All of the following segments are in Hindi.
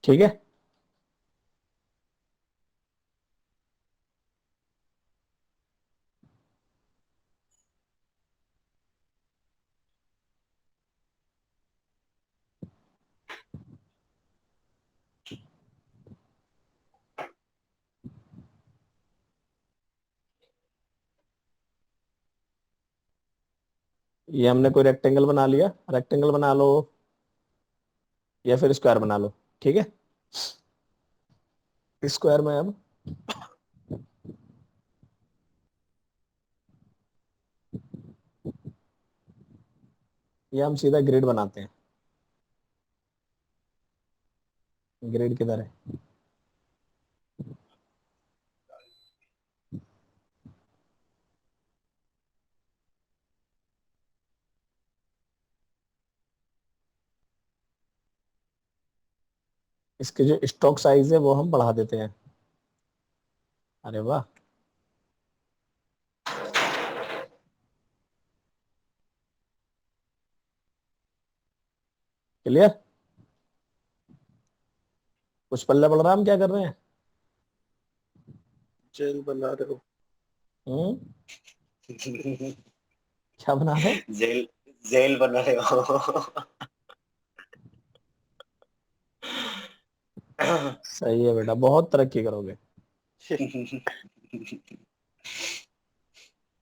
ठीक है। ये हमने कोई रेक्टेंगल बना लिया, रेक्टेंगल बना लो या फिर स्क्वायर बना लो। ठीक है। स्क्वायर में अब ये हम सीधा ग्रिड बनाते हैं। ग्रिड किधर है? इसके जो स्ट्रोक साइज है वो हम बढ़ा देते हैं। अरे वाह। क्लियर। कुछ पल्ले पड़ रहा है, हम क्या कर रहे हैं? जेल बना रहे हो? हम्म। क्या बना रहे? जेल, जेल बना रहे हो? सही है बेटा, बहुत तरक्की करोगे।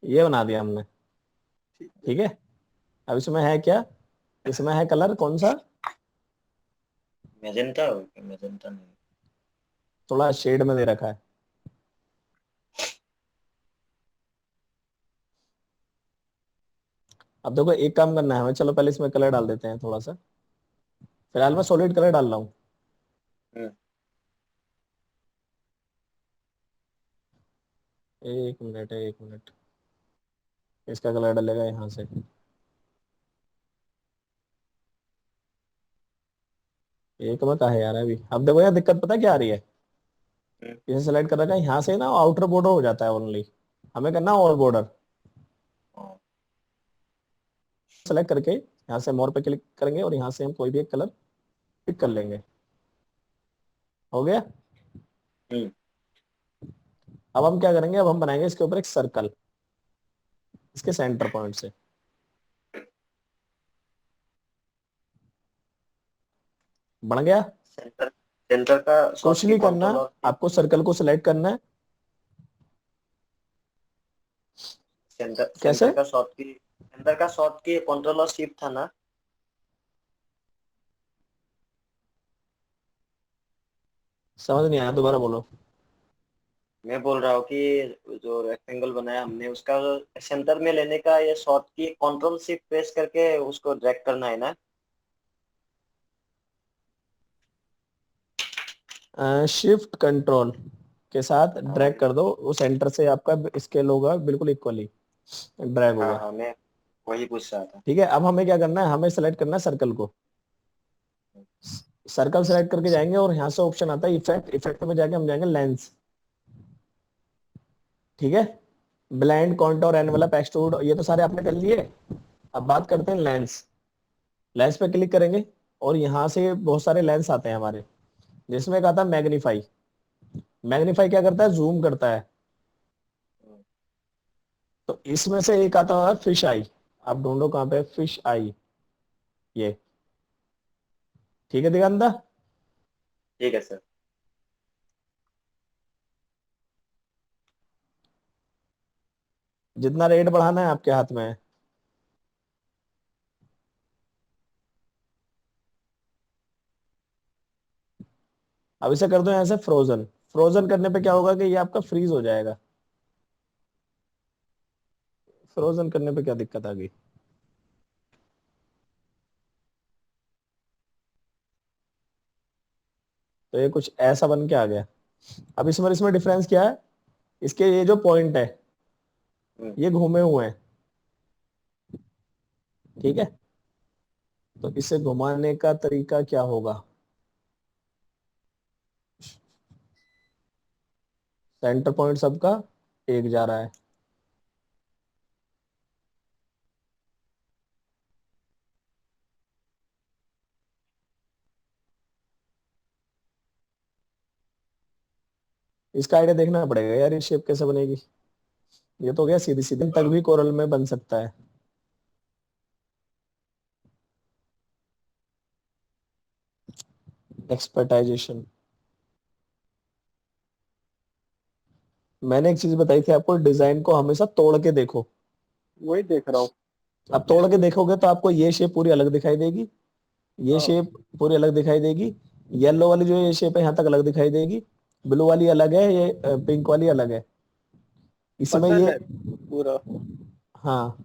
ये बना दिया हमने। ठीक है। अब इसमें है क्या? इसमें है कलर कौन सा? मैजेंटा हो क्या? मैजेंटा नहीं। थोड़ा शेड में दे रखा है। अब देखो एक काम करना है हमें, चलो पहले इसमें कलर डाल देते हैं थोड़ा सा। फिलहाल मैं सॉलिड कलर डाल रहा हूँ। हम्म, एक मिनट, एक मिनट। इसका कलर डलेगा यहाँ से। एक में कहा है यार अभी। अब देखो यार, दिक्कत पता क्या आ रही है? हम्म, इसे सेलेक्ट कर रखा है, यहाँ से ना आउटर बॉर्डर हो जाता है ओनली। हमें करना ऑल बॉर्डर। हाँ, सेलेक्ट करके यहाँ से मोर पे क्लिक करेंगे और यहाँ से हम कोई भी एक कलर पिक कर लेंगे। हो गया। हम्म, अब हम क्या करेंगे, अब हम बनाएंगे इसके ऊपर एक सर्कल, इसके सेंटर पॉइंट से। बन गया। सेंटर, सेंटर का शॉर्ट कुछ की नहीं करना, कंट्रोल और आपको सर्कल को सिलेक्ट करना है। सेंटर, कैसे? सेंटर का शॉर्ट की, सेंटर का शॉर्ट की कंट्रोल और शिफ्ट था ना? समझ नहीं आया, दोबारा बोलो। मैं बोल रहा हूँ कि जो रेक्टेंगल बनाया हमने उसका सेंटर में लेने का ये शॉर्ट की कंट्रोल शिफ्ट प्रेस करके उसको ड्रैग करना है ना? शिफ्ट कंट्रोल के साथ हाँ, ड्रैग कर दो, वो सेंटर से आपका स्केल होगा बिल्कुल इक्वली, ड्रैग हाँ, होगा। हाँ, मैं वही पूछ रहा था। ठीक है। अब हमें क्या करना है, हमें सेलेक्ट करना है सर्कल को। सर्कल सेलेक्ट करके जाएंगे और यहाँ से ऑप्शन आता है इफेक्ट, इफेक्ट में जाके हम जाएंगे लेंस। ठीक है। ब्लेंड, कॉन्टोर, एनवेलप, एक्सट्रूड, ये तो सारे आपने कर लिए। अब बात करते हैं लेंस। लेंस पे क्लिक करेंगे और यहाँ से बहुत सारे लेंस आते हैं हमारे, जिसमें एक आता है मैग्नीफाई। मैग्नीफाई क्या करता है, जूम करता है। तो इसमें से एक आता है फिश आई। आप ढूंढो कहाँ पे फिश आई। ये। ठीक है दिगंता। ठीक है सर। जितना रेट बढ़ाना है आपके हाथ में है। अब इसे कर दो यहाँ से फ्रोजन। फ्रोजन करने पे क्या होगा कि ये आपका फ्रीज हो जाएगा। फ्रोजन करने पे क्या दिक्कत आ गई? तो ये कुछ ऐसा बन के आ गया। अब इसमें इसमें डिफरेंस क्या है, इसके ये जो पॉइंट है हम्म, ये घूमे हुए हैं। ठीक है। तो इसे घुमाने का तरीका क्या होगा? सेंटर पॉइंट सबका एक जा रहा है। इसका आइडिया देखना पड़ेगा यार, ये शेप कैसे बनेगी। ये तो गया सीधी सीधी, तक भी कोरल में बन सकता है। एक्सपर्टाइजेशन। मैंने एक चीज बताई थी आपको, डिजाइन को हमेशा तोड़ के देखो। वही देख रहा हूँ। अब तोड़ के देखोगे तो आपको ये शेप पूरी अलग दिखाई देगी, ये हाँ शेप पूरी अलग दिखाई देगी। येलो वाली जो ये शेप है यहाँ तक अलग दिखाई देगी। ब्लू वाली अलग है, ये पिंक वाली अलग है। इसमें पता ये, है पूरा। हाँ,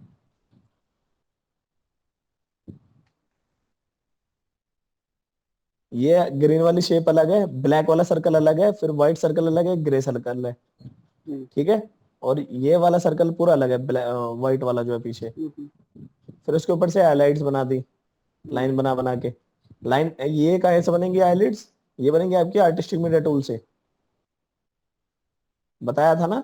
ये ग्रीन वाली शेप अलग है, ब्लैक वाला सर्कल अलग है, फिर व्हाइट सर्कल अलग है, ग्रे सर्कल है। हम्म, ठीक है। और ये वाला सर्कल पूरा अलग है, व्हाइट वाला जो है पीछे। हम्म, फिर उसके ऊपर से हाइलाइट्स बना दी, हम्म। लाइन बना बना के। लाइन ये कहाँ से बनेंगी हाइलाइट्स? ये बनेंगे आपकी आर्टिस्टिक मीडिया टूल से, बताया था ना।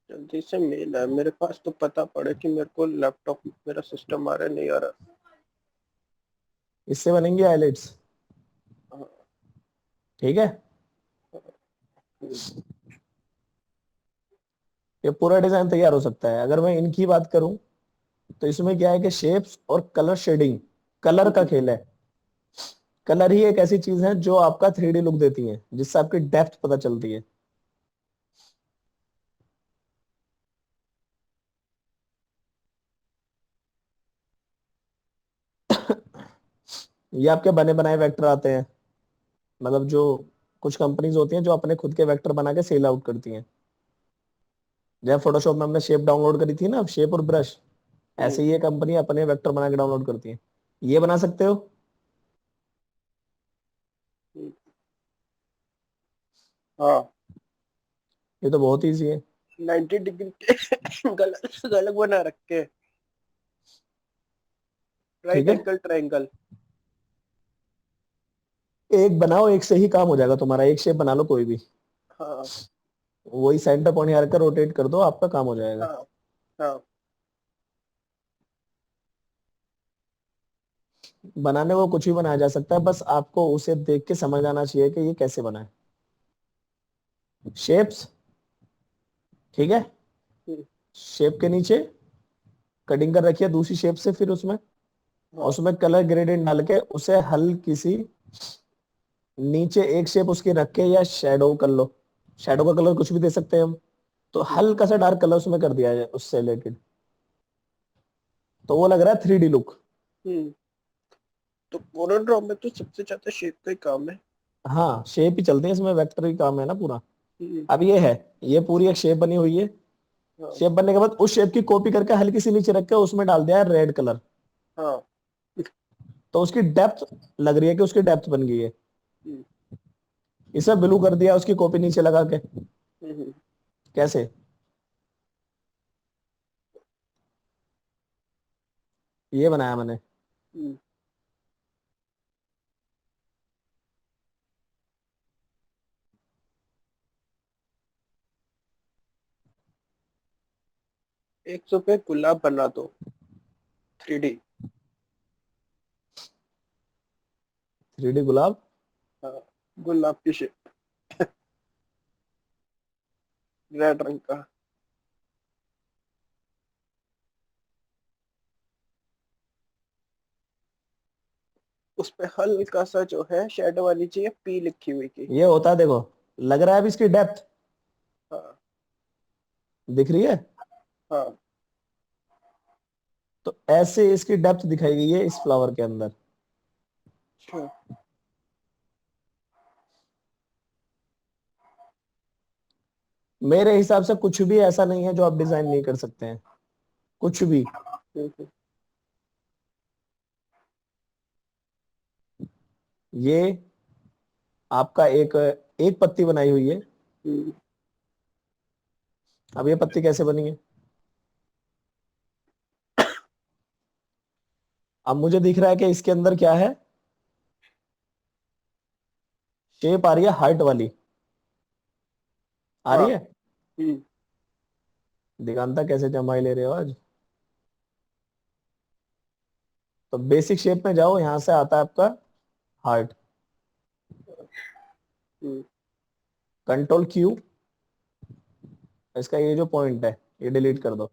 जल्दी से मेल है मेरे पास, तो पता पड़े कि मेरे को लैपटॉप, मेरा सिस्टम आ रहा है नहीं आ रहा। इससे बनेंगी हाइलाइट्स। हाँ, ठीक है। हम्म, ये पूरा डिजाइन तैयार हो सकता है। अगर मैं इनकी बात करूं तो इसमें क्या है कि शेप्स और कलर शेडिंग, कलर का हम्म, खेल है। कलर ही एक ऐसी चीज है जो आपका 3D लुक देती है, जिससे आपकी डेप्थ पता चलती है। ये आपके बने बनाए वेक्टर आते हैं, मतलब जो कुछ कंपनीज होती हैं जो अपने खुद के वेक्टर बना के सेल आउट करती हैं। जैसे फोटोशॉप में हमने शेप डाउनलोड करी थी ना, शेप और ब्रश, हम्म, ऐसे ही ये कंपनी अपने वेक्टर बना के डाउनलोड करती है। ये बना सकते हो। हम्म। हाँ, ये तो बहुत ईजी है। 90 डिग्री के गलत गलत बना रखे, ठीक राइट है, एंगल ट्रायंगल। एक बनाओ, एक से ही काम हो जाएगा तुम्हारा। एक शेप बना लो कोई भी, हाँ वही सेंटर पॉइंट यहाँ रखकर रोटेट कर दो, आपका काम हो जाएगा। हाँ हाँ। बनाने को कुछ भी बनाया जा सकता है, बस आपको उसे देख के समझ आना चाहिए कि ये कैसे बना है। शेप्स, ठीक है। हम्म, शेप के नीचे कटिंग कर रखी है दूसरी शेप से, फिर उसमें, और हाँ, उसमें कलर ग्रेडियंट डाल के उसे हल्की सी नीचे एक शेप उसकी रख के, या शेडो कर लो। शेडो का कलर कुछ भी दे सकते हैं हम। तो हम्म, हल्का सा डार्क कलर उसमें कर दिया जाए उससे रिलेटेड, तो वो लग रहा है 3D लुक। हम्म। तो कोरल ड्रॉ में तो सबसे ज्यादा शेप का ही काम है। हाँ, शेप ही चलते हैं इसमें, वेक्टर ही काम है ना पूरा। हम्म, अब ये है, ये पूरी एक शेप बनी हुई है। हाँ शेप बनने के बाद उस शेप की कॉपी करके हल्की सी नीचे रख के उसमें डाल दिया है रेड कलर। हाँ। तो उसकी डेप्थ लग रही है कि उसकी डेप्थ बन गई है। हम्म, इसे ब्लू कर दिया उसकी कॉपी नीचे लगा के। हम्म, कैसे? ये बनाया मैंने। हम्म। एक सौ पे गुलाब बना दो, 3D। 3D गुलाब। हाँ, गुलाब की शेप, रेड रंग का। उस पे हल्का सा जो है शेडो वाली चाहिए, पी लिखी हुई की। ये होता है, देखो, लग रहा है अब इसकी डेप्थ हाँ दिख रही है। हाँ। तो ऐसे इसकी डेप्थ दिखाई गई है इस फ्लावर के अंदर। अच्छा। मेरे हिसाब से कुछ भी ऐसा नहीं है जो आप डिजाइन नहीं कर सकते हैं, कुछ भी। हम्म, ये आपका एक एक पत्ती बनाई हुई है। हम्म, अब ये पत्ती कैसे बनी है? अब मुझे दिख रहा है कि इसके अंदर क्या है, शेप आ रही है हार्ट वाली, आ रही हाँ है। हम्म। दिगंता कैसे जमाई ले रहे हो आज? तो बेसिक शेप में जाओ, यहां से आता है आपका हार्ट। हम्म। कंट्रोल क्यू, इसका ये जो पॉइंट है ये डिलीट कर दो।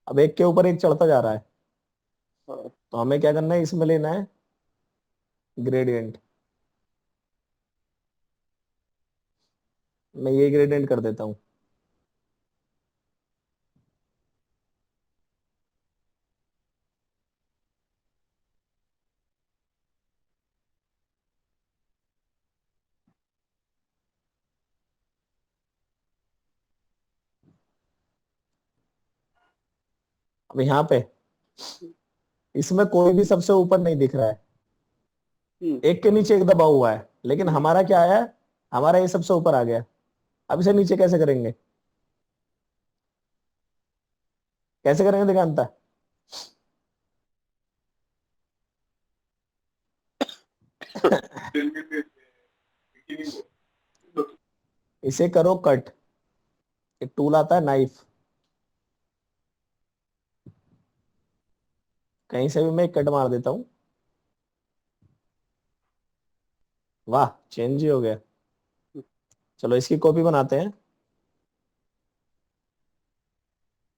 अब एक के ऊपर एक चढ़ता जा रहा है, हाँ। तो हमें क्या करना है, इसमें लेना है ग्रेडियंट। मैं ये ग्रेडियंट कर देता हूँ। अब यहाँ पे इसमें कोई भी सबसे ऊपर नहीं दिख रहा है, हम्म। एक के नीचे एक दबा हुआ है, लेकिन हम्म। हमारा क्या आया, हमारा ये सबसे ऊपर आ गया। अब इसे नीचे कैसे करेंगे, कैसे करेंगे दिखांता? इसे करो कट, एक टूल आता है नाइफ, कहीं से भी मैं एक कट मार देता हूँ। वाह, चेंज ही हो गया। चलो इसकी कॉपी बनाते हैं।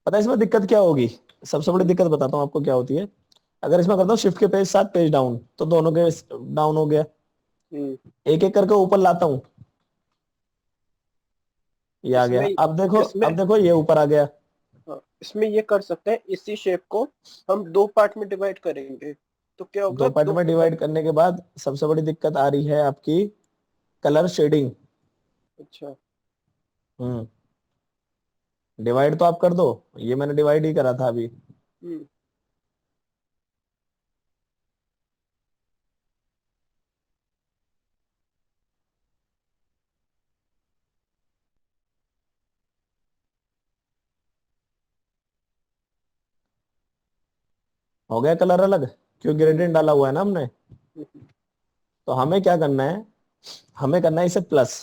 पता है इसमें दिक्कत क्या होगी? सबसे बड़ी दिक्कत बताता हूँ आपको क्या होती है। अगर इसमें करता हूँ शिफ्ट के पेज 7 पेज डाउन, तो दोनों के डाउन हो गया। हम्म। एक एक करके ऊपर लाता हूँ, ये आ गया। इसमें इसमें अब देखो ये ऊपर आ गया। हाँ, इसमें ये कर सकते हैं, इसी शेप को हम दो पार्ट में डिवाइड करेंगे तो क्या होगा, दो पार्ट दो में अलग। डिवाइड करने के बाद सबसे बड़ी दिक्कत आ रही है आपकी, कलर शेडिंग। अच्छा। हम्म, डिवाइड तो आप कर दो, ये मैंने डिवाइड ही करा था अभी। हम्म। हो गया कलर अलग, क्यों हम्म। ग्रेडियंट डाला हुआ है ना हमने। हम्म। तो हमें क्या करना है, हमें करना है इसे प्लस,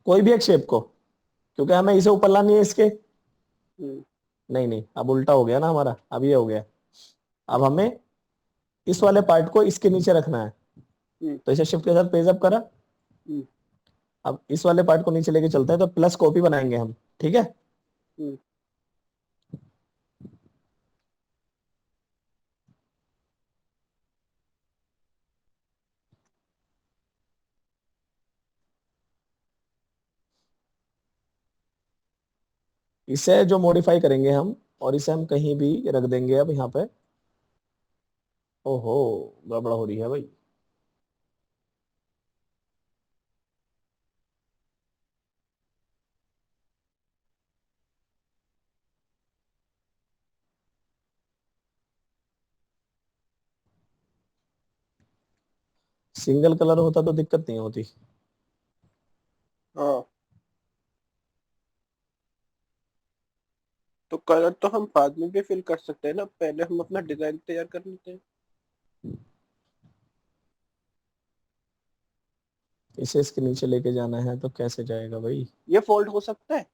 कोई भी एक शेप को, क्योंकि हमें इसे ऊपर लानी है इसके। हम्म। नहीं नहीं, अब उल्टा हो गया ना हमारा, अब ये हो गया। अब हम्म। हमें इस वाले पार्ट को इसके नीचे रखना है, हम्म। तो इसे शिफ्ट के साथ पेज अप करा। हम्म। अब इस वाले पार्ट को नीचे लेके चलते हैं, तो प्लस कॉपी बनाएंगे हम, ठीक है। हम्म। इसे जो मॉडिफाई करेंगे हम, और इसे हम कहीं भी रख देंगे अब यहाँ पे। ओहो, गड़बड़ हो रही है भाई। सिंगल कलर होता तो दिक्कत नहीं होती। हाँ, तो कलर तो हम बाद में भी फिल कर सकते हैं ना, पहले हम अपना डिजाइन तैयार कर लेते हैं। इसे इसके नीचे लेके जाना है तो कैसे जाएगा भाई? ये फोल्ड हो सकता है,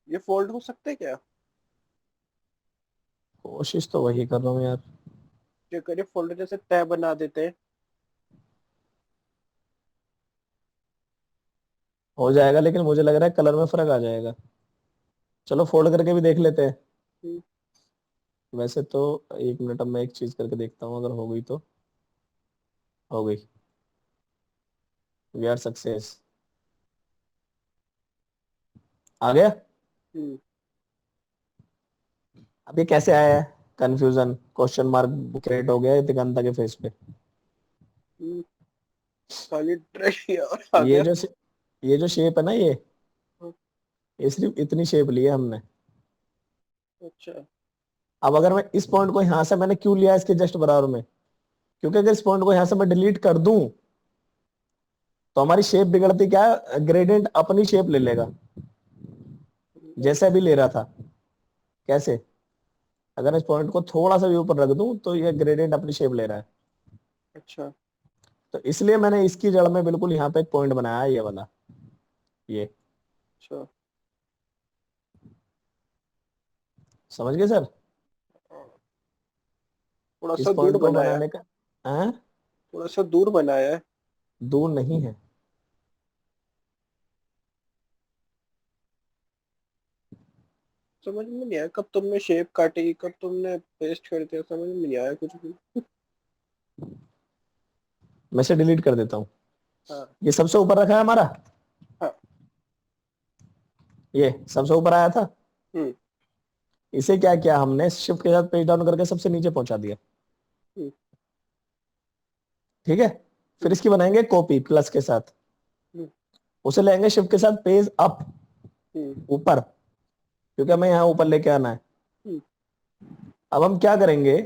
ये फोल्ड हो सकता है क्या? कोशिश तो वही कर रहा हूँ यार। जो करिए फोल्डर जैसे टैब बना देते हैं। हो जाएगा, लेकिन मुझे लग रहा है कलर में फर्क आ जाएगा। चलो फोल्ड करके भी देख लेते हैं। हम्म। वैसे तो 1 मिनट, अब मैं एक चीज करके देखता हूँ, अगर हो गई तो। हो गई, वी आर सक्सेस। आ गया। हम्म। अब ये कैसे आया है, कंफ्यूजन, क्वेश्चन मार्क क्रिएट हो गया दिगंता के फेस पे। हम्म, खाली ड्रेस यार आ ये गया। जो ये जो शेप है ना, हम्म, ये सिर्फ इतनी शेप ली है हमने। अच्छा। अब अगर मैं इस पॉइंट को यहां से मैंने क्यों लिया इसके जस्ट बराबर में, क्योंकि अगर इस पॉइंट को यहां से मैं डिलीट कर दूं तो हमारी शेप बिगड़ती क्या है, ग्रेडियंट अपनी शेप ले लेगा जैसे अभी ले रहा था। कैसे? अगर इस पॉइंट को थोड़ा सा भी ऊपर रख दूं तो ये ग्रेडियंट अपनी शेप ले रहा है। अच्छा। तो इसलिए मैंने इसकी जड़ में बिल्कुल यहाँ पे एक पॉइंट बनाया है, ये वाला, ये। अच्छा। समझ गए सर? हाँ, थोड़ा इस सा दूर पॉइंट को बनाया। बनाने का, हाँ, थोड़ा सा दूर बनाया है। दूर नहीं है। समझ में नहीं आया कब तुमने शेप काटी, कब तुमने पेस्ट कर दिया, समझ में नहीं आया कुछ भी। मैं से डिलीट कर देता हूँ। हाँ। ये सबसे ऊपर रखा है हमारा, हाँ। ये सबसे ऊपर आया था। हम्म। इसे क्या किया हमने, शिफ्ट के साथ पेज डाउन करके सबसे नीचे पहुंचा दिया। हम्म। ठीक है। फिर हम्म। इसकी बनाएंगे कॉपी प्लस के साथ, हम्म। उसे लेंगे शिफ्ट के साथ पेज अप, हम्म। ऊपर, क्योंकि हम्म। हमें यहाँ ऊपर लेके आना है। हम्म। अब हम क्या करेंगे,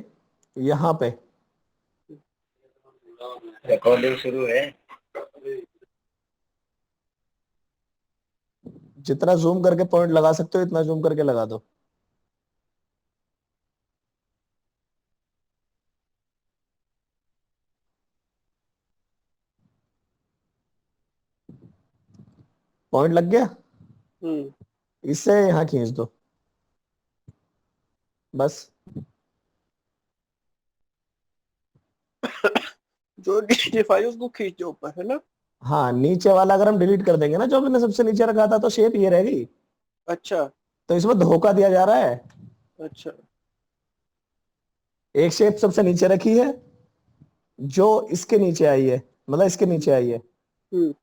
यहाँ पे रिकॉर्डिंग शुरू है। जितना जूम करके पॉइंट लगा सकते हो इतना जूम करके लगा दो। पॉइंट लग गया, हम्म। इससे यहाँ खींच दो बस। जो डिफाई उसको खींच दो ऊपर, है ना? हाँ, नीचे वाला अगर हम डिलीट कर देंगे ना, जो मैंने सबसे नीचे रखा था, तो शेप ये रहेगी। अच्छा। तो इसमें धोखा दिया जा रहा है। अच्छा। एक शेप सबसे नीचे रखी है जो इसके नीचे आई है, मतलब इसके हम्म। नीचे आई है, हम्म।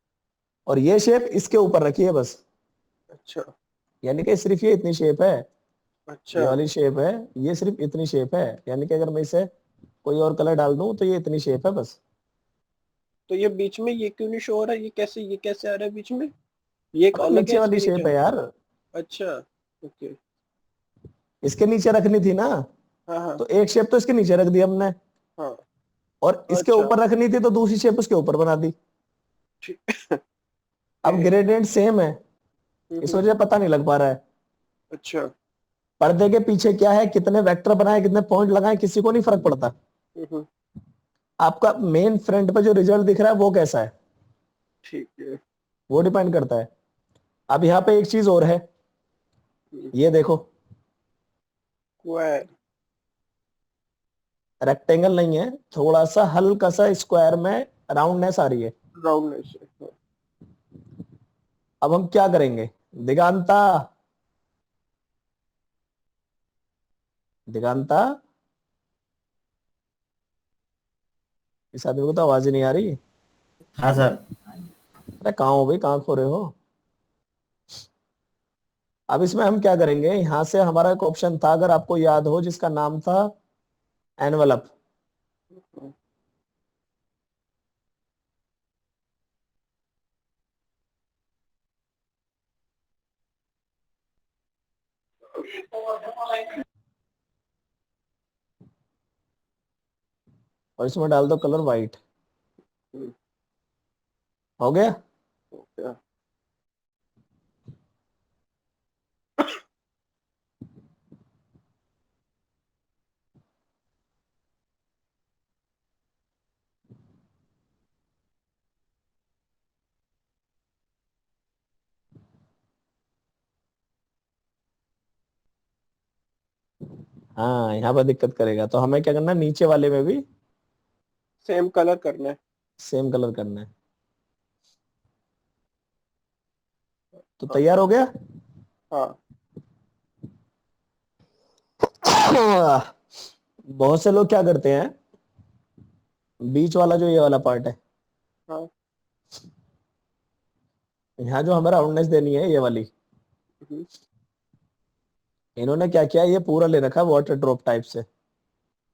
और ये शेप इसके ऊपर रखी है बस। अच्छा। यानी कि सिर्फ ये इतनी शेप है, अच्छा। ये वाली शेप है, ये सिर्फ इतनी शेप है। यानी कि अगर मैं इसे कोई और कलर डाल दूं तो ये इतनी शेप है बस। तो ये बीच में ये क्यों नहीं शो हो रहा है? ये कैसे आ रहा है बीच में? ये एक अबे अलग है नीचे इसके वाली नीचे? शेप है यार, अच्छा। ओके। इसके नीचे रखनी थी ना, हाँ हाँ। तो एक शेप तो इसके नीचे रख दी हमने, हाँ। और इसके अच्छा। ऊपर रखनी थी तो दूसरी शेप उसके ऊपर बना दी। ठीक। अब ये। ग्रेडियंट सेम है, इस हम्म। वजह से पता नहीं लग पा रहा है। अच्छा। पर्दे के पीछे क्या है, कितने वेक्टर बनाए, कितने पॉइंट लगाए, किसी को नहीं फर्क पड़ता। हम्म। आपका मेन फ्रंट पे जो रिजल्ट दिख रहा है वो कैसा है, ठीक है। वो डिपेंड करता है। अब यहाँ पे एक चीज और है, ये देखो, स्क्वायर। रेक्टेंगल नहीं है, थोड़ा सा हल्का सा स्क्वायर में राउंडनेस आ रही है। राउंडनेस है, हाँ। अब हम क्या करेंगे, दिगांता, दिगांता, इस आदमी को तो आवाज ही नहीं आ रही। हाँ सर। अरे कहाँ हो भाई, कहाँ खो रहे हो? अब इसमें हम क्या करेंगे, यहां से हमारा एक ऑप्शन था, अगर आपको याद हो, जिसका नाम था एनवलप। और इसमें डाल दो कलर व्हाइट। हम्म। हो गया। ओके। हाँ, यहाँ पर दिक्कत करेगा, तो हमें क्या करना है, नीचे वाले में भी सेम कलर करना है। सेम कलर करना है। तो हाँ। तैयार हो गया। हाँ। बहुत से लोग क्या करते हैं, बीच वाला जो ये वाला पार्ट है, हाँ। यहाँ जो हमें राउंडनेस देनी है ये वाली, हम्म। इन्होंने क्या किया, ये पूरा ले रखा है वाटर ड्रॉप टाइप से।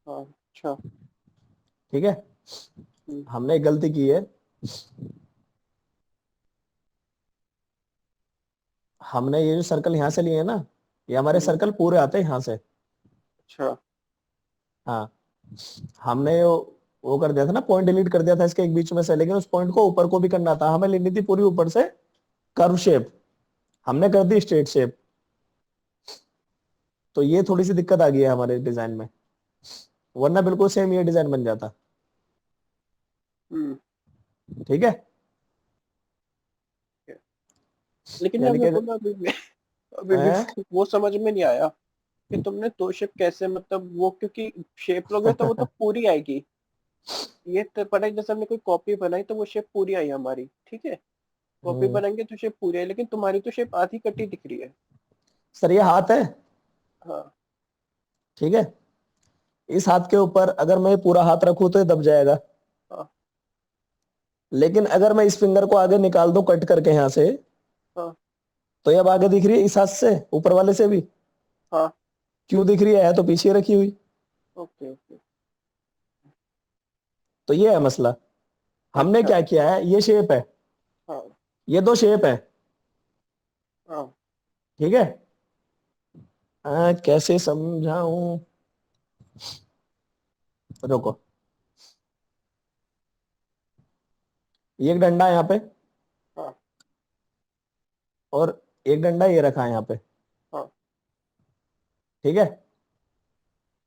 हाँ अच्छा। ठीक है, हमने एक गलती की है, हमने ये जो सर्कल यहाँ से लिए हैं ना, ये हमारे सर्कल पूरे आते हैं यहाँ से। अच्छा। हाँ, हमने वो कर दिया था ना, पॉइंट डिलीट कर दिया था इसके एक बीच में से, लेकिन उस पॉइंट को ऊपर को भी करना था, हमें लेनी थी पूरी ऊपर से कर्व शेप, हमने कर दी स्ट्रेट शेप। तो ये थोड़ी सी दिक्कत आ गई है हमारे डिजाइन में, वरना बिल्कुल सेम ये डिजाइन बन जाता। हम्म। ठीक है, लेकिन यार यानी मेरे कि को ना अभी भी हैं? वो समझ में नहीं आया कि तुमने दो शेप कैसे, मतलब वो क्योंकि शेप लोगे तो वो तो पूरी आएगी। ये तो पता है, जैसे हमने कोई कॉपी बनाई तो वो शेप पूरी आई हमारी, ठीक है। कॉपी हम्म, बनाएंगे तो शेप पूरी आई, लेकिन तुम्हारी तो शेप आधी कटी दिख रही है। सर ये हाथ है, हाँ। ठीक है, इस हाथ के ऊपर अगर मैं पूरा हाथ रखूं तो ये दब जाएगा, हाँ। लेकिन अगर मैं इस फिंगर को आगे निकाल दूं कट करके यहाँ से, हाँ। तो ये अब आगे दिख रही है इस हाथ से, ऊपर वाले से भी। हाँ। क्यों दिख रही है तो पीछे रखी हुई। Okay okay. तो ये है मसला। हमने अच्छा। क्या किया है, ये शेप है, हाँ। ये दो शेप है, हाँ। ठीक है। कैसे समझाऊं, रुको, ये एक डंडा है यहाँ पे, हाँ। और एक डंडा ये रखा है यहाँ पे, हाँ। ठीक है।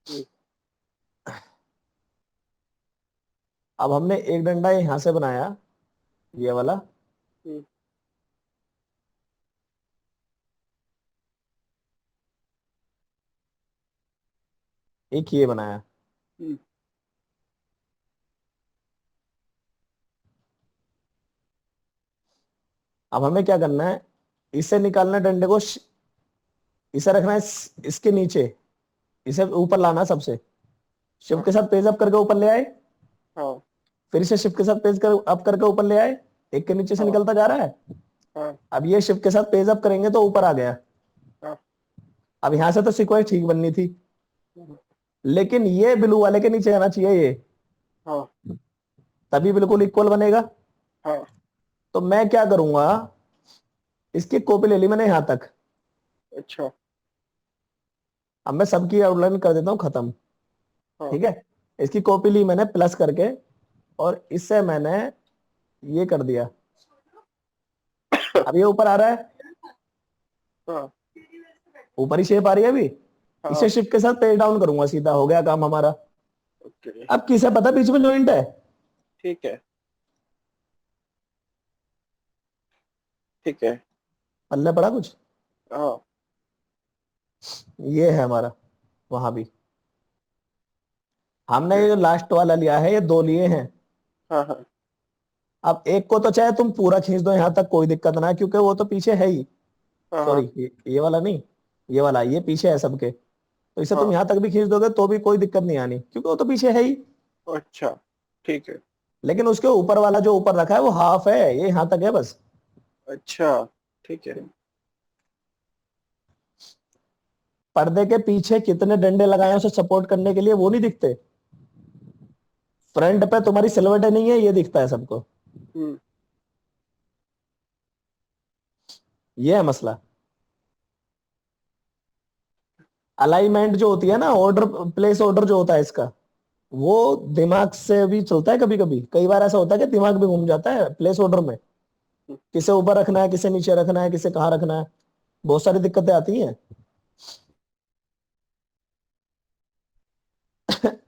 हम्म। अब हमने एक डंडा यहाँ से बनाया, ये वाला, हम्म। एक ये बनाया। हम्म। अब हमें क्या करना है, इसे निकालना है डंडे को, इसे रखना है इसके नीचे, इसे ऊपर लाना है सबसे, शिफ्ट हाँ। के साथ पेज अप करके ऊपर ले आए, हाँ। फिर इसे शिफ्ट के साथ पेज कर अप करके ऊपर ले आए, एक के नीचे से हाँ। निकलता जा रहा है। हाँ। अब ये शिफ्ट के साथ पेज अप करेंगे तो ऊपर आ गया। हाँ। अब यहां से तो सीक्वेंस ठीक बननी थी, हाँ। लेकिन ये ब्लू वाले के नीचे आना चाहिए ये, हाँ। तभी बिल्कुल इक्वल बनेगा। हाँ। तो मैं क्या करूंगा, इसकी कॉपी ले ली मैंने यहां तक, अच्छा। अब मैं सबकी आउटलाइन कर देता हूं खत्म, हाँ। ठीक है। इसकी कॉपी ली मैंने प्लस करके, और इससे मैंने ये कर दिया, अब ये ऊपर आ रहा है, हाँ। ऊपर ही शेप आ रही है अभी। इसे हाँ। शिफ्ट के साथ पेज डाउन करूंगा, सीधा हो गया काम हमारा। ओके। अब किसे पता बीच में जॉइंट है, ठीक है। ठीक है। पल्ले पड़ा कुछ। हाँ। ये है हमारा, वहां भी हमने ओके। ये जो लास्ट वाला लिया है, ये दो लिए हैं। हाँ। हाँ। अब एक को तो चाहे तुम पूरा खींच दो यहां तक, कोई दिक्कत ना है, क्योंकि वो तो पीछे है ही। हाँ। सॉरी, हाँ। ये वाला नहीं, ये वाला, ये पीछे है सबके, तो इसे तुम हाँ। यहां तक भी खींच दोगे तो भी कोई दिक्कत नहीं आनी, क्योंकि वो तो पीछे है ही। अच्छा। ठीक है। लेकिन उसके ऊपर वाला जो ऊपर रखा है वो हाफ है, ये यहां तक है बस। अच्छा। ठीक है। पर्दे के पीछे कितने डंडे लगाए हैं उसे सपोर्ट करने के लिए, वो नहीं दिखते। फ्रंट पे तुम्हारी सिलवटें नहीं है, ये दिखता है सबको। हम्म। ये है मसला। अलाइनमेंट जो होती है ना, ऑर्डर, प्लेस ऑर्डर जो होता है इसका, वो दिमाग से भी चलता है कभी कभी, कई बार ऐसा होता है कि दिमाग भी घूम जाता है प्लेस ऑर्डर में, किसे ऊपर रखना है, किसे नीचे रखना है, किसे कहाँ रखना है, बहुत सारी दिक्कतें आती हैं।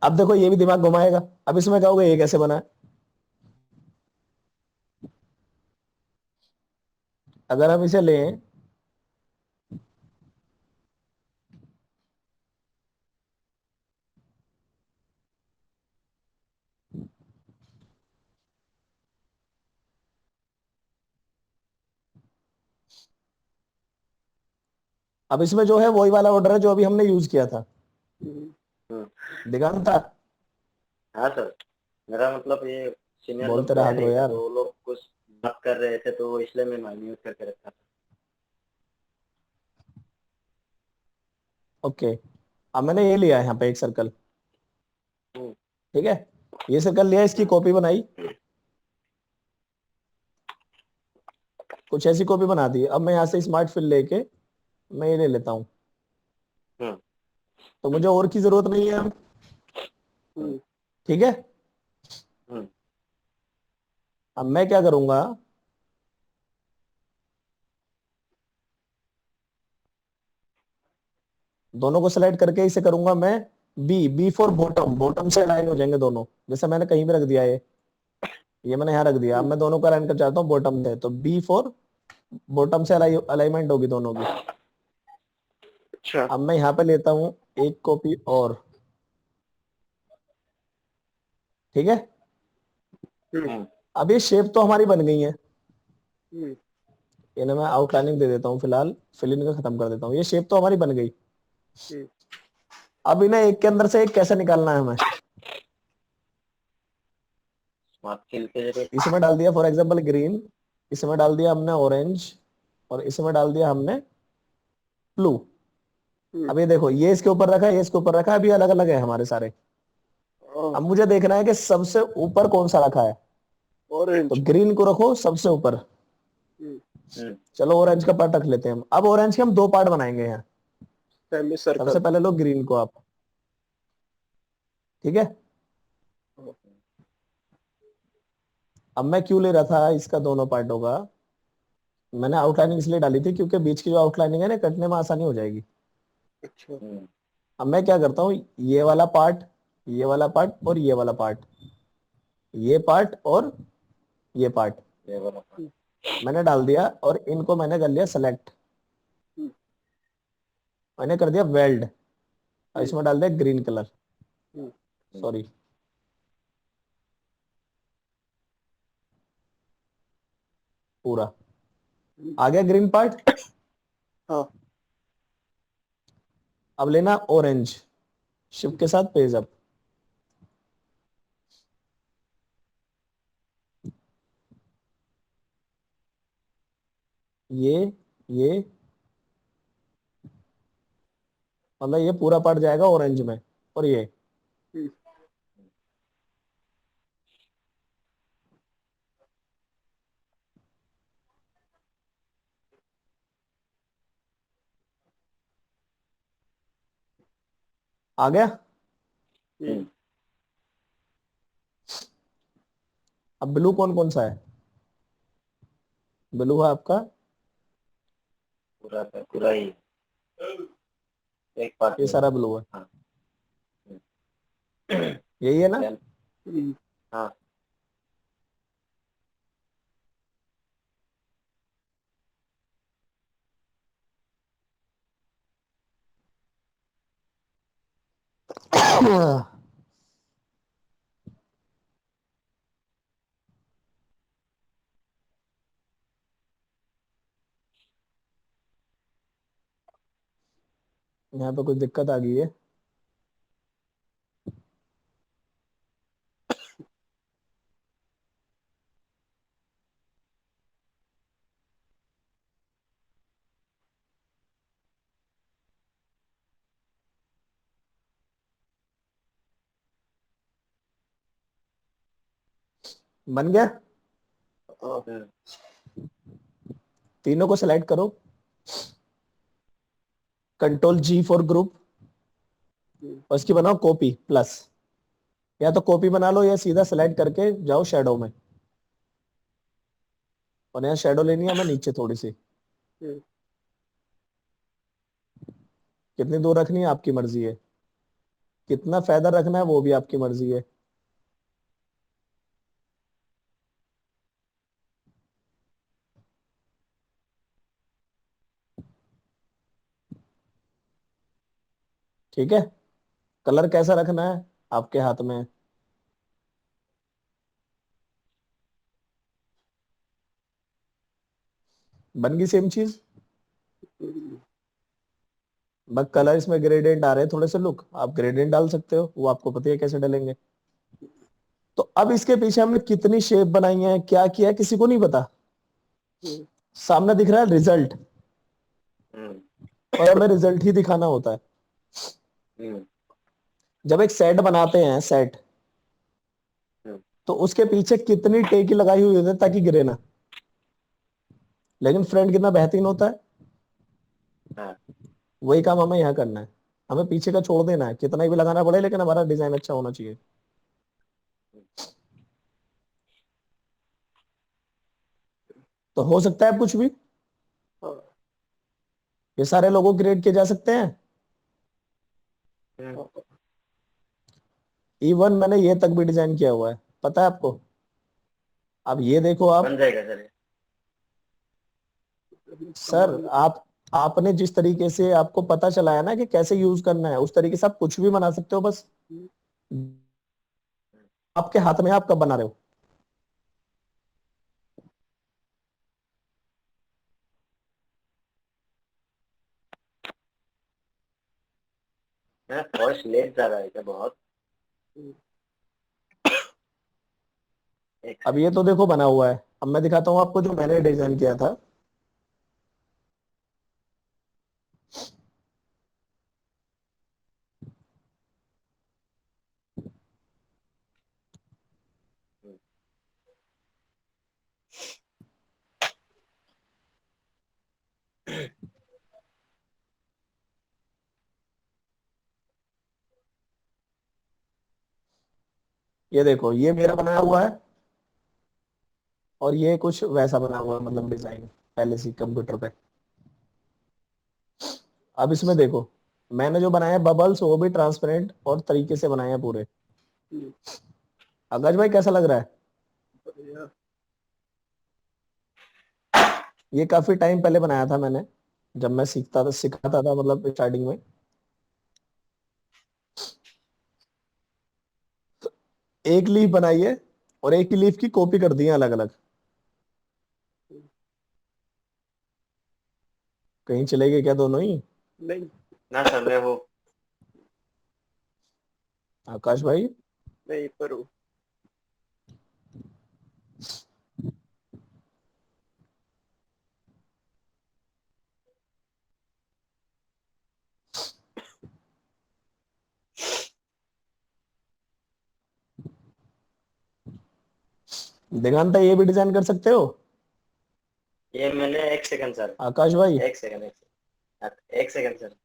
अब देखो ये भी दिमाग घुमाएगा, अब इसमें कहोगे ये कैसे बना है। अगर हम इसे लें, अब इसमें जो है वही वाला ऑर्डर है जो अभी हमने यूज किया था, हम्म। हम्म। दिगंता। हाँ सर, मेरा मतलब ये सीनियर लोग बोलते तो रहा है करो नहीं था, यार। तो वो लोग कुछ बात कर रहे थे, तो इसलिए मैं माइन्यूट करके रखा था। ओके, अब मैंने ये लिया है यहाँ पे एक सर्कल, ठीक है, ये से कर लिया, इसकी कॉपी बनाई, कुछ ऐसी कॉपी बना दी। अब मैं यहाँ से स्मार्ट फिल लेके मैं ये ले लेता हूँ, हम्म तो मुझे और की जरूरत नहीं है अब। हम्म, ठीक है, हम्म अब मैं क्या करूंगा, दोनों को सेलेक्ट करके इसे करूंगा मैं B, B for bottom, bottom से अलाइन हो जाएंगे दोनों, जैसे मैंने कहीं भी रख दिया ये मैंने यहाँ रख दिया। अब मैं दोनों को अलाइन कर चाहता हूँ बॉटम से, तो बी फॉर बॉटम से अलाइनमेंट होगी दोनों की। अच्छा। अब मैं यहाँ पे लेता हूँ एक कॉपी और, ठीक है। हम्म अब ये शेप तो हमारी बन गई है, हम्म इन्हें मैं आउटलाइनिंग दे देता हूँ फिलहाल, फिल इन का खत्म कर देता हूँ। ये शेप तो हमारी बन गई। हम्म, अब इन्हें एक के अंदर से एक कैसे निकालना है हमें, स्मार्ट फिल के जरिए। इसमें डाल दिया फॉर एग्जांपल ग्रीन, इसमें डाल दिया हमने ऑरेंज, और इसमें डाल दिया हमने ब्लू। हम्म, अब ये देखो, ये इसके ऊपर रखा है, ये इसके ऊपर रखा है, अभी अलग अलग है हमारे सारे। अब मुझे देखना है कि सबसे ऊपर कौन सा रखा है, तो ऑरेंज। ग्रीन को रखो सबसे ऊपर। हम्म, हम्म चलो ऑरेंज का पार्ट रख लेते हैं हम। अब ऑरेंज के हम दो पार्ट बनाएंगे यहाँ। सेमी सबसे सर्कल। पहले लो ग्रीन को आप, ठीक है। अब मैं क्यों ले रहा था इसका दोनों पार्ट होगा, मैंने आउटलाइनिंग इसलिए डाली थी क्योंकि बीच की जो आउटलाइनिंग है ना, कटने में आसानी हो जाएगी। अच्छा। हम्म अब मैं क्या करता हूँ, ये वाला पार्ट, ये वाला पार्ट और ये वाला पार्ट, ये पार्ट और ये पार्ट ये वाला। हम्म मैंने डाल दिया, और इनको मैंने कर लिया सेलेक्ट, हम्म मैंने कर दिया वेल्ड, और हम्म इसमें डाल दिया ग्रीन कलर, हम्म, सॉरी। पूरा आ गया ग्रीन पार्ट। हाँ। अब लेना ऑरेंज, शिफ्ट के साथ पेज अप, ये मतलब ये पूरा पार्ट जाएगा ऑरेंज में, और ये हम्म, आ गया। हम्म, अब ब्लू कौन कौन सा है, ब्लू है आपका, पूरा का पूरा ही एक पार्ट ये में। सारा ब्लू है, हाँ। यही है ना। Then, हम्म, हाँ। यहाँ पे कुछ दिक्कत आ गई है। बन गया, हम्म तीनों को सिलेक्ट करो, कंट्रोल जी फॉर ग्रुप, हम्म, और इसकी बनाओ कॉपी प्लस, या तो कॉपी बना लो या सीधा सेलेक्ट करके जाओ शेडो में, और यहाँ शेडो लेनी है हमें नीचे थोड़ी सी, हम्म, कितनी दूर रखनी है आपकी मर्जी है, कितना फेदर रखना है वो भी आपकी मर्जी है। ठीक है, कलर कैसा रखना है आपके हाथ में है। बन गई सेम चीज, हम्म, बस कलर इसमें ग्रेडियंट आ रहे हैं थोड़े से, लुक आप ग्रेडियंट डाल सकते हो, वो आपको पता है कैसे डालेंगे। तो अब इसके पीछे हमने कितनी शेप बनाई है, क्या किया है, किसी को नहीं पता। हम्म, सामने दिख रहा है रिजल्ट, हम्म और हमें रिजल्ट ही दिखाना होता है। हम्म जब एक सेट बनाते हैं, सेट तो उसके पीछे कितनी टेकी लगाई हुई होती है ताकि गिरे ना। लेकिन फ्रंट कितना बेहतरीन होता है। हाँ। वही काम हमें यहाँ करना है। हमें पीछे का छोड़ देना है, कितना ही भी लगाना पड़े, लेकिन हमारा डिजाइन अच्छा होना चाहिए। तो हो सकता है अब कुछ भी, हाँ। ये सारे लोगो क्रिएट किए जा सकते हैं। हम्म, इवन मैंने ये तक भी डिजाइन किया हुआ है, पता है आपको। अब ये देखो आप बन जाएगा सर। सर, आप आपने जिस तरीके से आपको पता चला है ना कि कैसे यूज करना है, उस तरीके से आप कुछ भी बना सकते हो, बस आपके हाथ में है, आप कब बना रहे हो। मेरा वॉइस लेट जा रहा है क्या बहुत? एक अब ये तो देखो बना हुआ है, अब मैं दिखाता हूँ आपको जो मैंने डिजाइन किया था। सेकंड। ये देखो, ये मेरा बनाया हुआ है, और ये कुछ वैसा बना हुआ है, मतलब डिजाइन पहले से कंप्यूटर पे। अब इसमें देखो, मैंने जो बनाया है बबल्स, वो भी ट्रांसपेरेंट और तरीके से बनाए हैं पूरे। आकाश भाई कैसा लग रहा है। ये काफी टाइम पहले बनाया था मैंने, जब मैं सीखता था, सिखाता था मतलब स्टार्टिंग में। एक लीफ बनाई है, और एक ही लीफ की कॉपी कर दी है अलग अलग। कहीं चले गए क्या दोनों ही। नहीं ना सर, मैं वो आकाश भाई, नहीं पर हूँ। दिगंता ये भी डिजाइन कर सकते हो। ये मैंने एक सेकंड सर। आकाश भाई, एक सेकंड, एक सेकंड, एक सेकंड सर।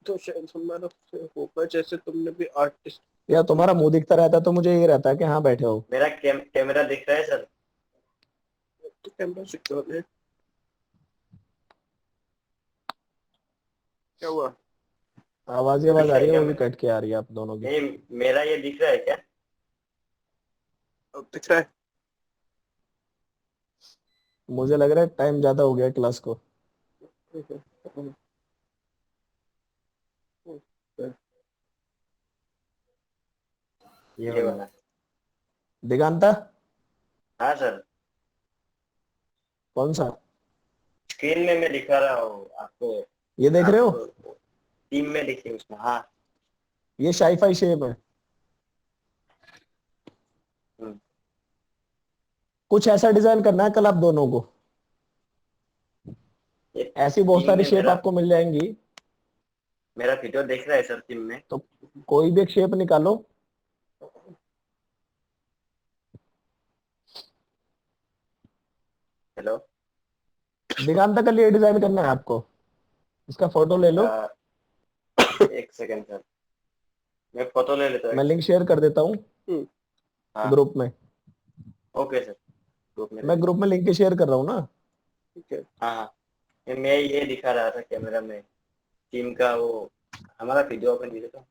तो शायद हमारा होगा, जैसे तुमने भी आर्टिस्ट यार तुम्हारा मुंह दिखता रहता है, तो मुझे ये रहता है कि हाँ बैठे हो। मेरा कैमरा दिख रहा है सर। तो कैमरा सिक्योर है। क्या हुआ? आवाज ही आवाज दिख आ रहा है रही है, क्या वो भी मैं? कट के आ रही है आप दोनों की। नहीं, मेरा ये दिख रहा है क्या? अब दिख रहा है। मुझे लग रहा है टाइम ज्यादा हो गया क्लास को। ये वाला। दिगंता, हाँ सर। कौन सा। स्क्रीन में मैं दिखा रहा हूँ आपको। ये देख रहे आप हो, टीम में देखिए उसमें। हाँ। ये शाईफाई शेप है। हम्म, कुछ ऐसा डिजाइन करना है कल आप दोनों को। ये ऐसी बहुत टीम सारी में शेप मेरा आपको मिल जाएंगी। मेरा वीडियो देख रहा है सर टीम में। तो कोई भी एक शेप निकालो। हेलो। दिगंता कल ये डिजाइन करना है आपको, इसका फोटो ले लो। अ, एक सेकंड सर, मैं फोटो ले लेता हूँ, मैं एक लिंक सेकंड। शेयर कर देता हूँ हाँ। ग्रुप में। Okay sir. ग्रुप में मैं भेज। ग्रुप में लिंक शेयर कर रहा हूँ ना। ठीक है। हाँ हाँ। मैं ये दिखा रहा था कैमरा में, टीम का वो हमारा वीडियो ओपन कीजिए तो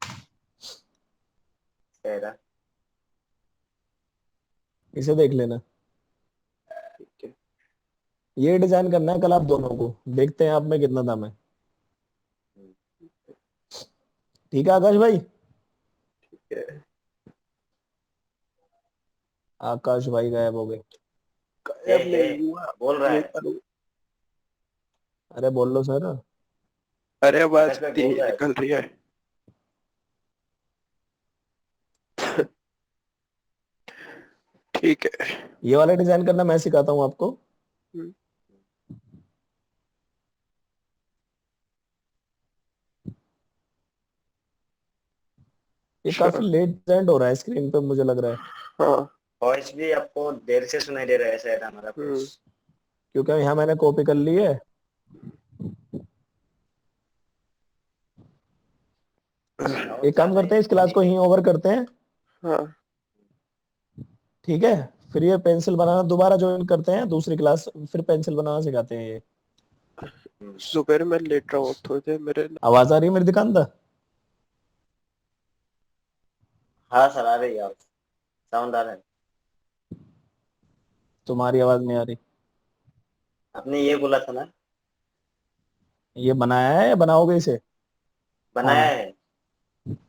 चेहरा। इसे देख लेना। ठीक है। ये डिजाइन करना है कल आप दोनों को, देखते हैं आप में कितना दम है। ठीक है आकाश भाई। ठीक है। आकाश भाई गायब हो गए। गायब है, नहीं हुआ। बोल रहा यही है। पर हूँ। अरे बोल लो सर। अरे आवाज आकाश भाई बोल धीमी रहा है। निकल रही है। ठीक है। ये वाला डिजाइन करना मैं सिखाता हूँ आपको। हम्म, ये काफी लेट प्रेजेंट हो रहा है स्क्रीन पे, मुझे लग रहा है, हाँ। वॉइस भी आपको देर से सुनाई दे रहा है शायद हमारा हम्म। वॉइस। क्योंकि यहाँ मैंने कॉपी कर ली है। साउंड एक काम ज्यादा करते हैं, इस क्लास ही। को यहीं ओवर करते हैं, हाँ। ठीक है। फिर ये पेंसिल बनाना दोबारा ज्वाइन करते हैं, दूसरी क्लास, फिर पेंसिल बनाना सिखाते हैं ये। जुबेर मैं लेट रहा हूँ थोड़ी देर, मेरे आवाज आ रही है मेरी दुकानदार? हाँ सर, आ रही है, आप साउंड आ रहा है। तुम्हारी आवाज नहीं आ रही। आपने ये बोला था ना? ये बनाया है या बनाओगे इसे? बनाया हाँ। है।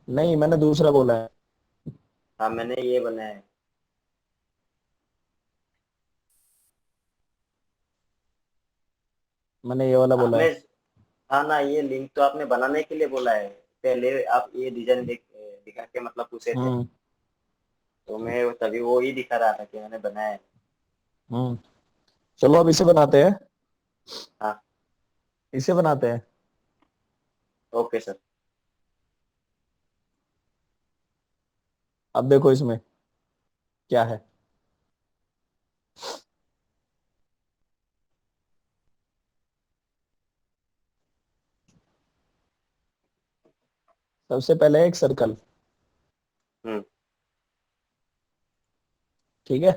नहीं, मैंने दूसरा बोला है। हाँ, मैंने ये बनाया है। मैंने ये वाला बोला आपने, है। हाँ ना, ये लिंक तो आपने बनाने के लिए बोला है। पहले आप ये डिजाइन दिखा के मतलब पूछे थे, हम्म। तो मैं तभी वो ही दिखा रहा था कि मैंने बनाया है। हम्म। चलो अब इसे बनाते हैं, हाँ। इसे बनाते हैं। Okay sir. अब देखो इसमें क्या है। सबसे पहले एक सर्कल, हम्म। ठीक है।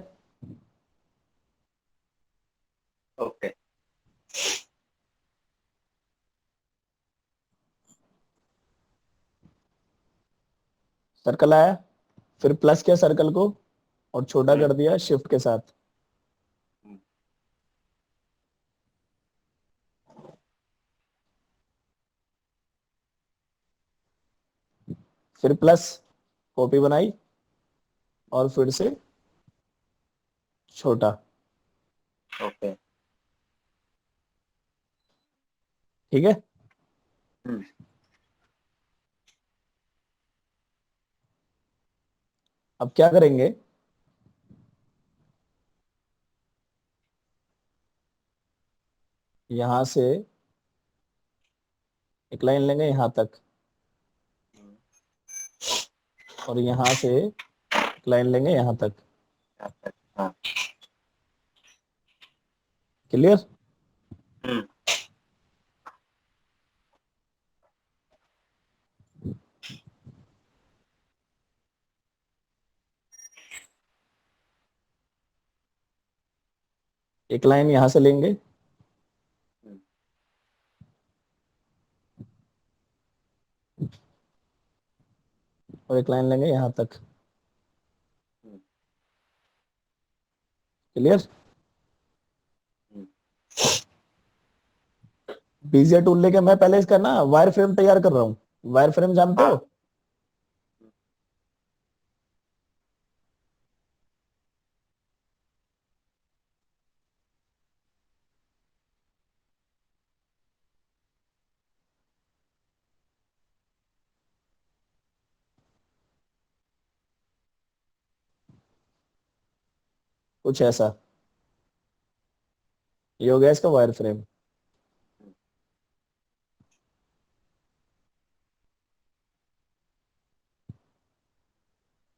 ओके। सर्कल आया, फिर प्लस किया सर्कल को और छोटा हम्म। कर दिया शिफ्ट के साथ। हम्म। फिर प्लस, कॉपी बनाई और फिर से छोटा, ओके। ठीक है। हम्म। अब क्या करेंगे, यहां से एक लाइन लेंगे यहां तक, और यहां से एक लाइन लेंगे यहां तक। हाँ। क्लियर? हम्म। एक लाइन यहां से लेंगे हम्म। और एक लाइन लेंगे यहां तक। हम्म। क्लियर? हम्म। बीजियर टूल लेके मैं पहले इसका ना वायर फ्रेम तैयार कर रहा हूँ। वायर फ्रेम जानते हो? हाँ। कुछ ऐसा, ये हो गया इसका वायर फ्रेम।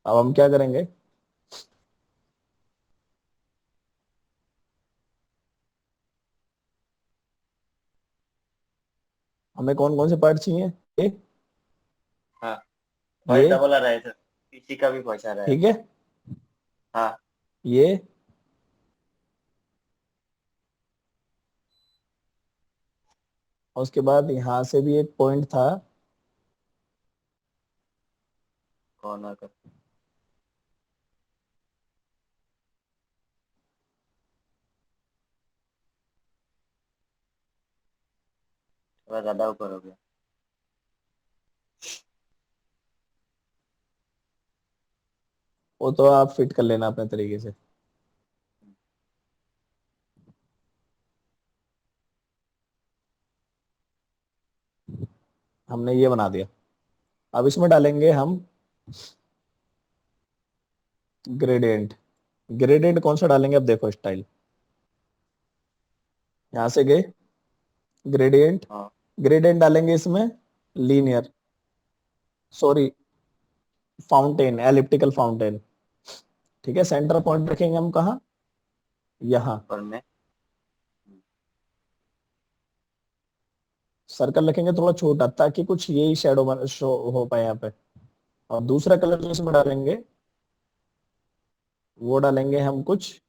अब हम क्या करेंगे, हमें कौन कौन से पार्ट चाहिए, ये हाँ, वॉइस ये डबल आ रहा है सर, पीसी का भी वॉइस आ रहा है। ठीक है, हाँ। ये और उसके बाद यहां से भी एक पॉइंट था। कौन आकर? थोड़ा ज्यादा ऊपर हो गया। वो तो आप फिट कर लेना अपने तरीके से। हमने ये बना दिया। अब इसमें डालेंगे हम ग्रेडियंट। ग्रेडियंट कौन सा डालेंगे, अब देखो स्टाइल, यहां से गए ग्रेडियंट, हाँ। ग्रेडियंट डालेंगे इसमें linear, sorry fountain, elliptical fountain. ठीक है, सेंटर पॉइंट रखेंगे हम कहाँ, यहाँ। ऊपर में। सर्कल रखेंगे थोड़ा छोटा, ताकि कुछ यही शेडो शो हो पाए यहाँ पे। और दूसरा कलर जो इसमें डालेंगे, वो डालेंगे हम कुछ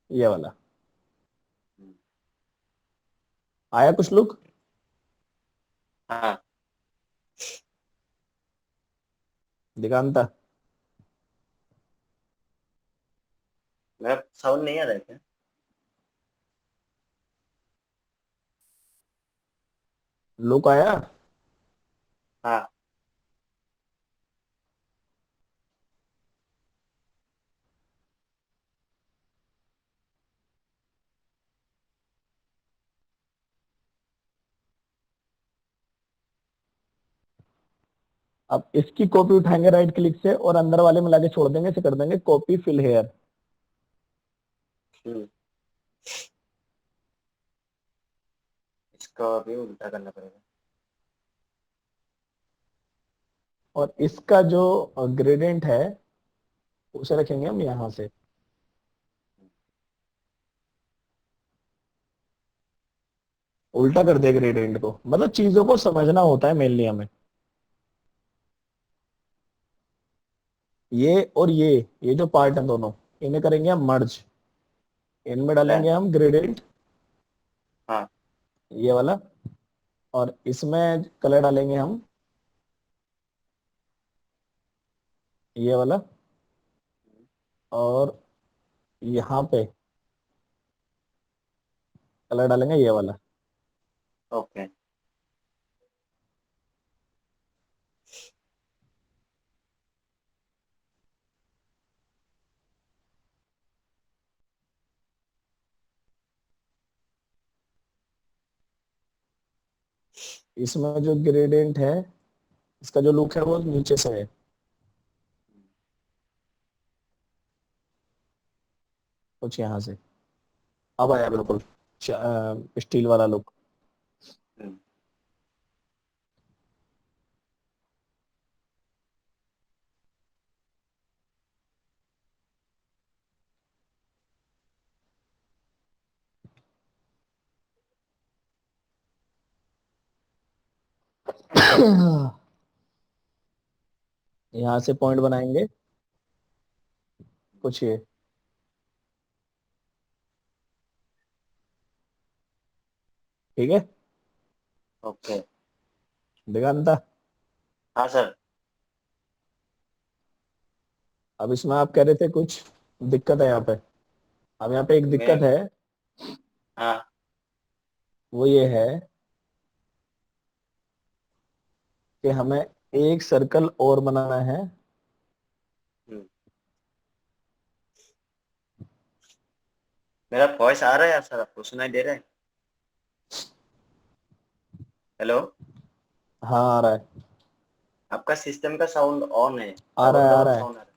ये वाला। आया कुछ लुक? हाँ। दिगांता, मेरा साउंड नहीं आ रहा है क्या? लुक आया? हाँ। अब इसकी कॉपी उठाएंगे राइट क्लिक से, और अंदर वाले में लाके छोड़ देंगे, इसे कर देंगे कॉपी फिल हेयर। हम्म, इसको अभी उल्टा करना पड़ेगा। और इसका जो ग्रेडियंट है, उसे रखेंगे हम यहां से। उल्टा कर दिया ग्रेडियंट को, मतलब चीजों को समझना होता है मेनली हमें। ये और ये जो पार्ट है दोनों, इन्हें करेंगे हम मर्ज। इनमें डालेंगे ब्लैंक। हम ग्रेडियंट, हाँ। ये वाला। और इसमें कलर डालेंगे हम ये वाला। और यहाँ पे कलर डालेंगे ये वाला। ओके। इसमें जो ग्रेडियंट है, इसका जो लुक है वो नीचे से है। कुछ यहाँ से अब आया बिल्कुल स्टील वाला लुक। हम्म, यहाँ से पॉइंट बनाएंगे कुछ ये। ठीक है, ओके। दिगंता। हाँ सर। अब इसमें आप कह रहे थे कुछ दिक्कत है यहाँ पे। अब यहाँ पे एक दिक्कत मैं। है, हाँ। वो ये है कि हमें एक सर्कल और बनाना है। हम्म, मेरा वॉइस आ रहा है सर, आपको सुनाई दे रहा है? हेलो। हाँ आ रहा है, आपका सिस्टम का साउंड ऑन है, आ रहा डबल है, आ डबल रहा है। साउंड आ रहा है।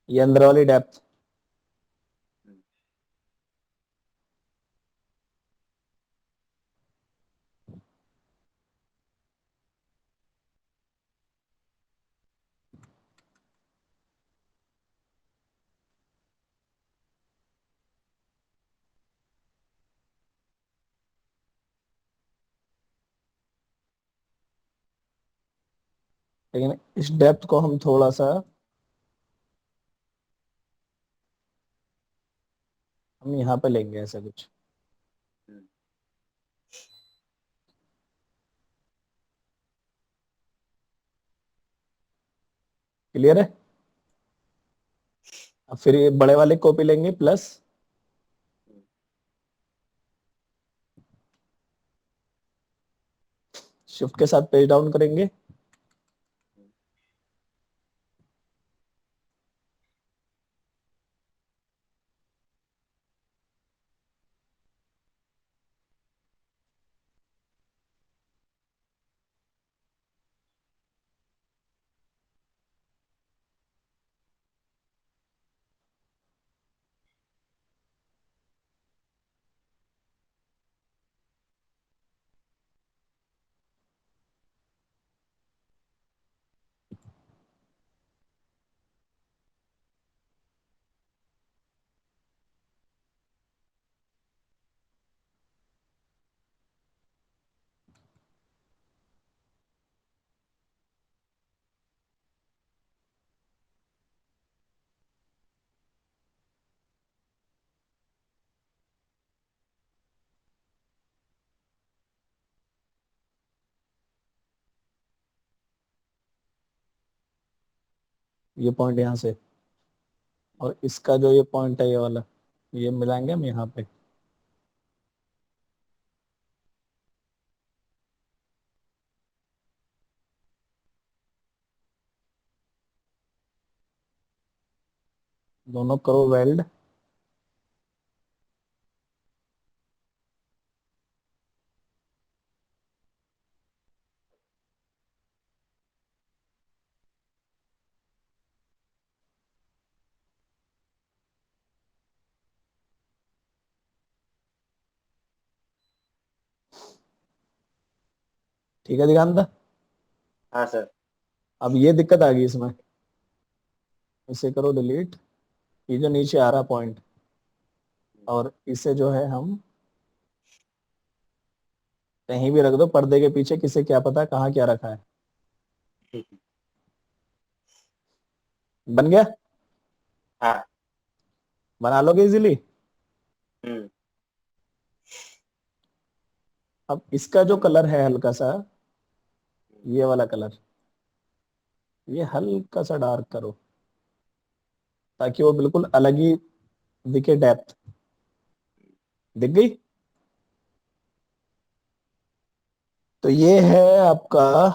ये अंदर वाली डेप्थ। हम्म, लेकिन इस डेप्थ को हम थोड़ा सा हम यहाँ पे लेंगे ऐसा कुछ। हम्म, क्लियर है? अब फिर ये बड़े वाले कॉपी लेंगे प्लस, शिफ्ट के साथ पेज डाउन करेंगे। ये पॉइंट यहाँ से, और इसका जो ये पॉइंट है ये वाला, ये मिलाएंगे हम यहाँ पे। दोनों करो वेल्ड। ठीक है दिगंत, हाँ सर। अब ये दिक्कत आ गई इसमें, इसे करो डिलीट। ये जो नीचे आ रहा पॉइंट, और इसे जो है हम कहीं भी रख दो, पर्दे के पीछे, किसे क्या पता कहाँ क्या रखा है। बन गया? हाँ। बना लोगे इजीली? हम्म। अब इसका जो कलर है हल्का सा, ये वाला कलर, ये हल्का सा डार्क करो, ताकि वो बिल्कुल अलग ही दिखे, डेप्थ दिख गई। तो ये है आपका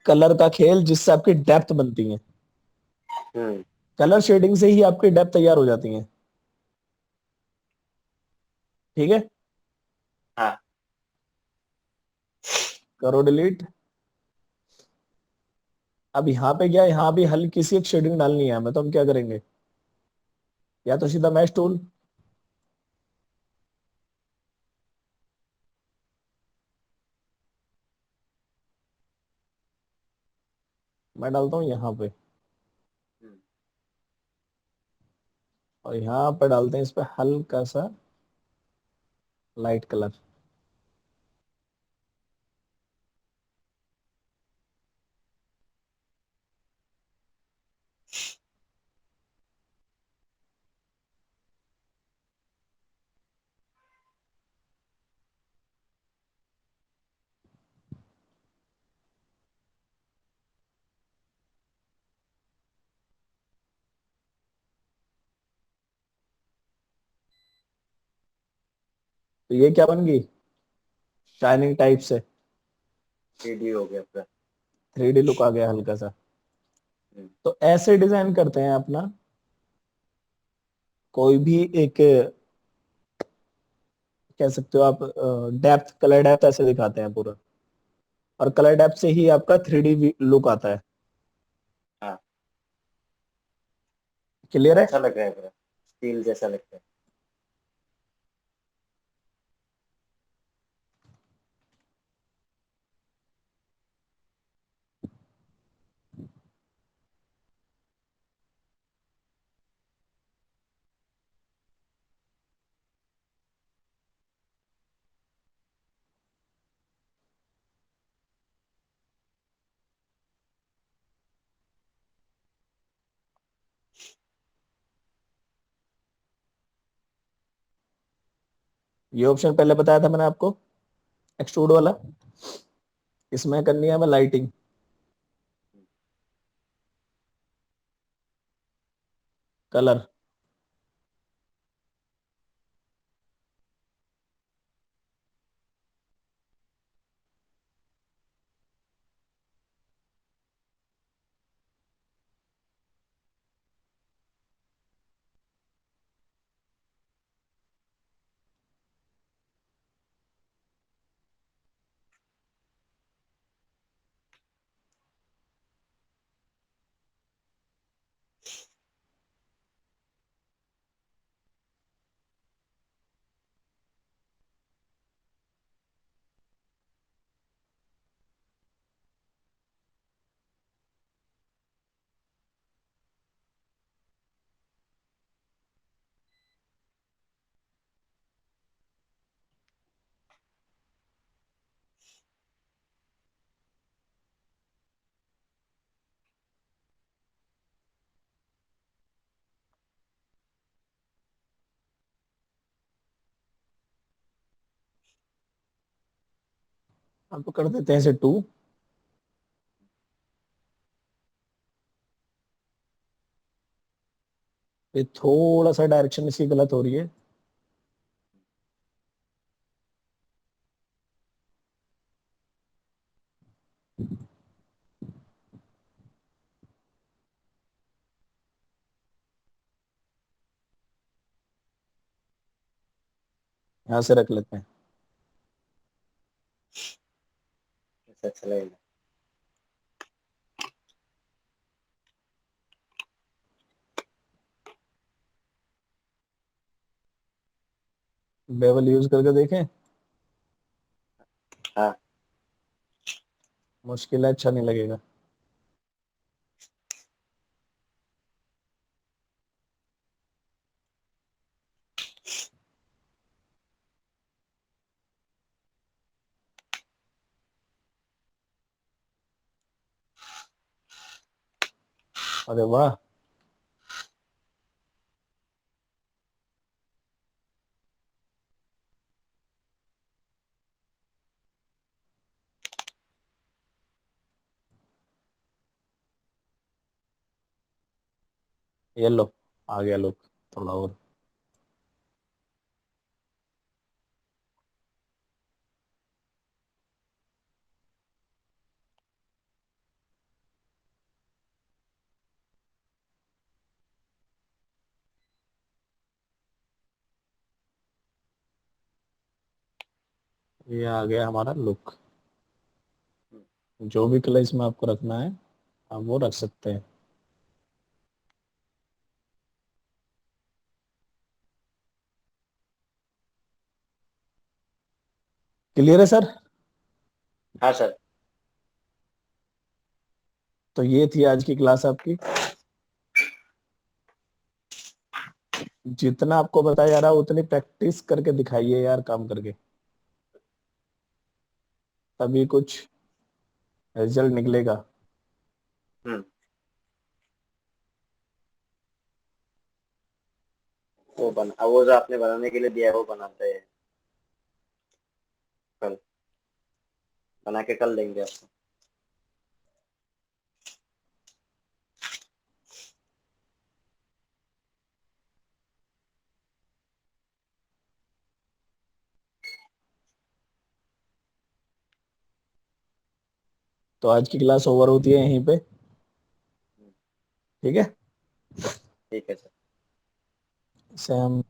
कलर का खेल, जिससे आपकी डेप्थ बनती है। हम्म। कलर शेडिंग से ही आपकी डेप्थ तैयार हो जाती है। ठीक है, हाँ। करो डिलीट। अब यहाँ पे गया, यहाँ भी हल्की सी एक शेडिंग डालनी है हमें, तो हम क्या करेंगे, या तो सीधा मैश टूल, मैं डालता हूँ यहाँ पे, हम्म। और यहाँ पे डालते हैं इस पे हल्का सा लाइट कलर। तो ये क्या बन गई, शाइनिंग टाइप से, 3D हो गया पूरा। 3D लुक आ गया हल्का सा। हम्म। तो ऐसे डिजाइन करते हैं अपना कोई भी एक, कह सकते हो आप, डेप्थ, कलर डेप्थ ऐसे दिखाते हैं पूरा, और कलर डेप्थ से ही आपका 3D लुक आता है। हाँ। क्लियर है? अच्छा लग रहा है पूरा, स्टील जैसा लगता है। ये ऑप्शन पहले बताया था मैंने आपको, एक्सट्रूड वाला। इसमें करनी है हमें लाइटिंग। कलर, आपको कर देते हैं इसे 2। ये थोड़ा सा डायरेक्शन इसकी गलत हो रही है। यहाँ से रख लेते हैं। ऐसा अच्छा लगेगा। बेवल यूज करके देखें। हाँ। मुश्किल है, अच्छा नहीं लगेगा। अरे वाह, ये लो, आ गया लुक थोड़ा और। ये आ गया हमारा लुक। जो भी कलर इसमें आपको रखना है आप वो रख सकते हैं। क्लियर है सर? हाँ सर। तो ये थी आज की क्लास आपकी। जितना आपको बताया जा रहा है उतनी प्रैक्टिस करके दिखाइए यार, काम करके, तभी कुछ रिजल्ट निकलेगा। हम्म। वो जो आपने बनाने के लिए दिया है वो बनाते हैं कल। बना के कल देंगे आपको। तो आज की क्लास ओवर होती है यहीं पे। ठीक है, ठीक है सर। इसे हम